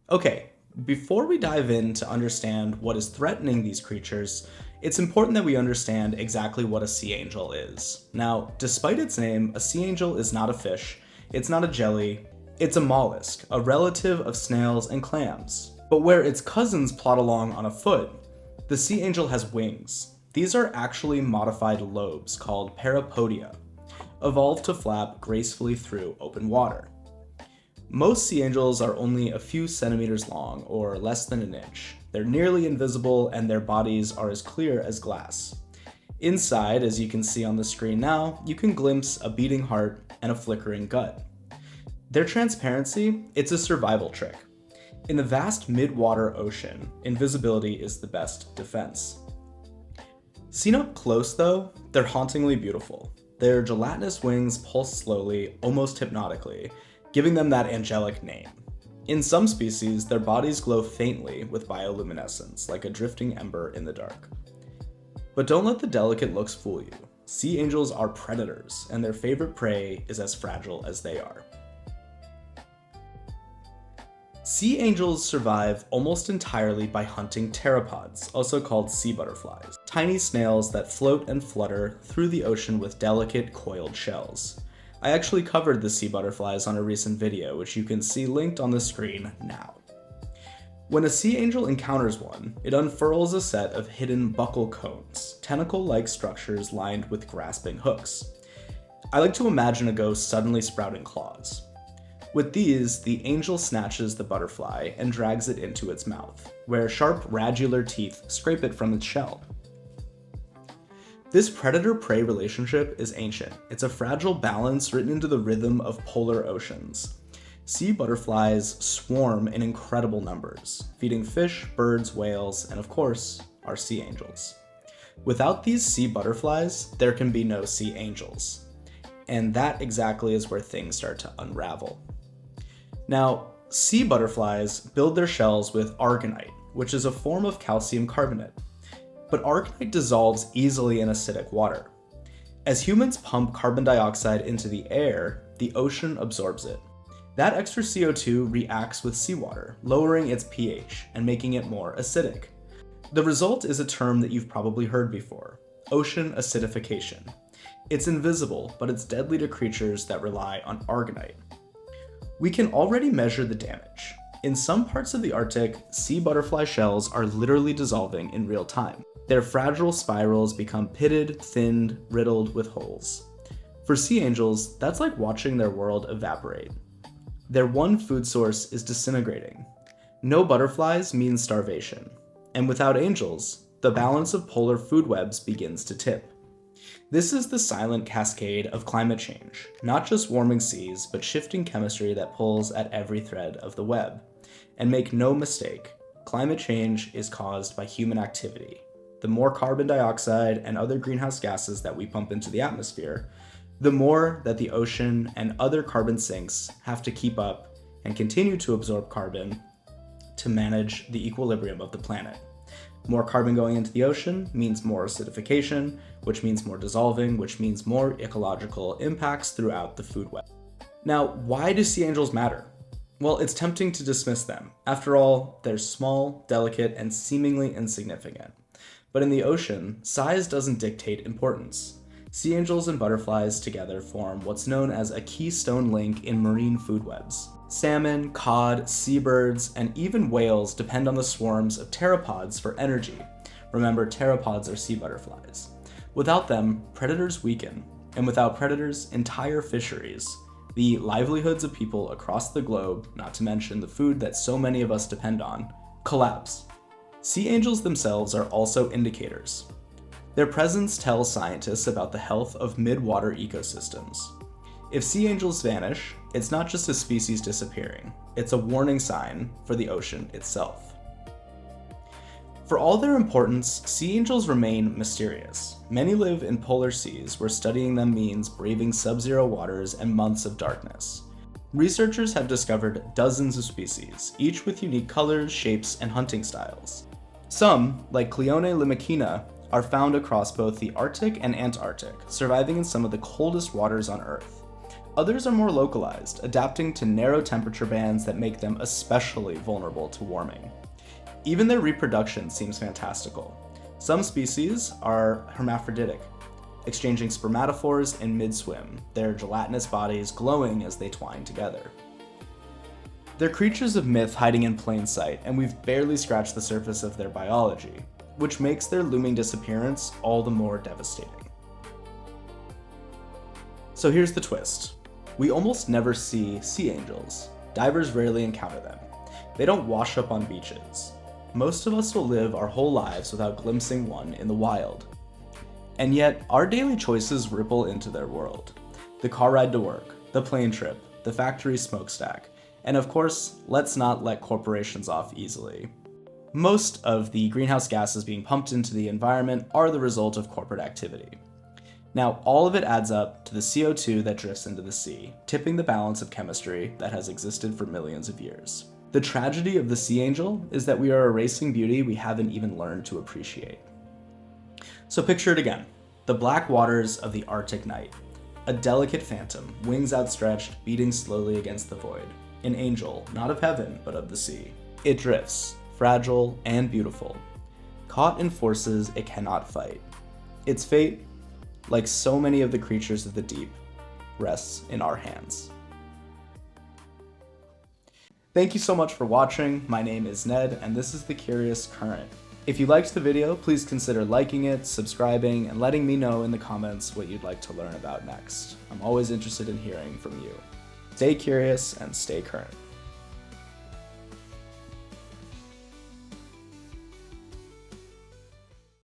Okay, before we dive in to understand what is threatening these creatures, it's important that we understand exactly what a sea angel is. Now, despite its name, a sea angel is not a fish, it's not a jelly, it's a mollusk, a relative of snails and clams. But where its cousins plod along on a foot, the sea angel has wings. These are actually modified lobes called parapodia, evolved to flap gracefully through open water. Most sea angels are only a few centimeters long, or less than an inch. They're nearly invisible, and their bodies are as clear as glass. Inside, as you can see on the screen now, you can glimpse a beating heart and a flickering gut. Their transparency, it's a survival trick. In the vast mid-water ocean, invisibility is the best defense. Seen up close though, they're hauntingly beautiful. Their gelatinous wings pulse slowly, almost hypnotically, giving them that angelic name. In some species, their bodies glow faintly with bioluminescence, like a drifting ember in the dark. But don't let the delicate looks fool you. Sea angels are predators, and their favorite prey is as fragile as they are. Sea angels survive almost entirely by hunting pteropods, also called sea butterflies, tiny snails that float and flutter through the ocean with delicate coiled shells. I actually covered the sea butterflies on a recent video, which you can see linked on the screen now. When a sea angel encounters one, it unfurls a set of hidden buccal cones, tentacle-like structures lined with grasping hooks. I like to imagine a ghost suddenly sprouting claws. With these, the angel snatches the butterfly and drags it into its mouth, where sharp radular teeth scrape it from its shell. This predator-prey relationship is ancient. It's a fragile balance written into the rhythm of polar oceans. Sea butterflies swarm in incredible numbers, feeding fish, birds, whales, and of course, our sea angels. Without these sea butterflies, there can be no sea angels. And that exactly is where things start to unravel. Now, sea butterflies build their shells with aragonite, which is a form of calcium carbonate. But aragonite dissolves easily in acidic water. As humans pump carbon dioxide into the air, the ocean absorbs it. That extra CO2 reacts with seawater, lowering its pH and making it more acidic. The result is a term that you've probably heard before: ocean acidification. It's invisible, but it's deadly to creatures that rely on aragonite. We can already measure the damage. In some parts of the Arctic, sea butterfly shells are literally dissolving in real time. Their fragile spirals become pitted, thinned, riddled with holes. For sea angels, that's like watching their world evaporate. Their one food source is disintegrating. No butterflies means starvation. And without angels, the balance of polar food webs begins to tip. This is the silent cascade of climate change, not just warming seas, but shifting chemistry that pulls at every thread of the web. And make no mistake, climate change is caused by human activity. The more carbon dioxide and other greenhouse gases that we pump into the atmosphere, the more that the ocean and other carbon sinks have to keep up and continue to absorb carbon to manage the equilibrium of the planet. More carbon going into the ocean means more acidification, which means more dissolving, which means more ecological impacts throughout the food web. Now, why do sea angels matter? Well, it's tempting to dismiss them. After all, they're small, delicate, and seemingly insignificant. But in the ocean, size doesn't dictate importance. Sea angels and butterflies together form what's known as a keystone link in marine food webs. Salmon, cod, seabirds, and even whales depend on the swarms of pteropods for energy. Remember, pteropods are sea butterflies. Without them, predators weaken, and without predators, entire fisheries, the livelihoods of people across the globe, not to mention the food that so many of us depend on, collapse. Sea angels themselves are also indicators. Their presence tells scientists about the health of mid-water ecosystems. If sea angels vanish, it's not just a species disappearing, it's a warning sign for the ocean itself. For all their importance, sea angels remain mysterious. Many live in polar seas, where studying them means braving sub-zero waters and months of darkness. Researchers have discovered dozens of species, each with unique colors, shapes, and hunting styles. Some, like Cleone limicina, are found across both the Arctic and Antarctic, surviving in some of the coldest waters on Earth. Others are more localized, adapting to narrow temperature bands that make them especially vulnerable to warming. Even their reproduction seems fantastical. Some species are hermaphroditic, exchanging spermatophores in mid-swim, their gelatinous bodies glowing as they twine together. They're creatures of myth hiding in plain sight, and we've barely scratched the surface of their biology, which makes their looming disappearance all the more devastating. So here's the twist. We almost never see sea angels. Divers rarely encounter them. They don't wash up on beaches. Most of us will live our whole lives without glimpsing one in the wild. And yet, our daily choices ripple into their world. The car ride to work, the plane trip, the factory smokestack, and of course, let's not let corporations off easily. Most of the greenhouse gases being pumped into the environment are the result of corporate activity. Now, all of it adds up to the CO2 that drifts into the sea, tipping the balance of chemistry that has existed for millions of years. The tragedy of the sea angel is that we are erasing beauty we haven't even learned to appreciate. So picture it again, the black waters of the Arctic night. A delicate phantom, wings outstretched, beating slowly against the void. An angel, not of heaven, but of the sea. It drifts, fragile and beautiful, caught in forces it cannot fight. Its fate, like so many of the creatures of the deep, rests in our hands. Thank you so much for watching. My name is Ned, and this is The Curious Current. If you liked the video, please consider liking it, subscribing, and letting me know in the comments what you'd like to learn about next. I'm always interested in hearing from you. Stay curious and stay current.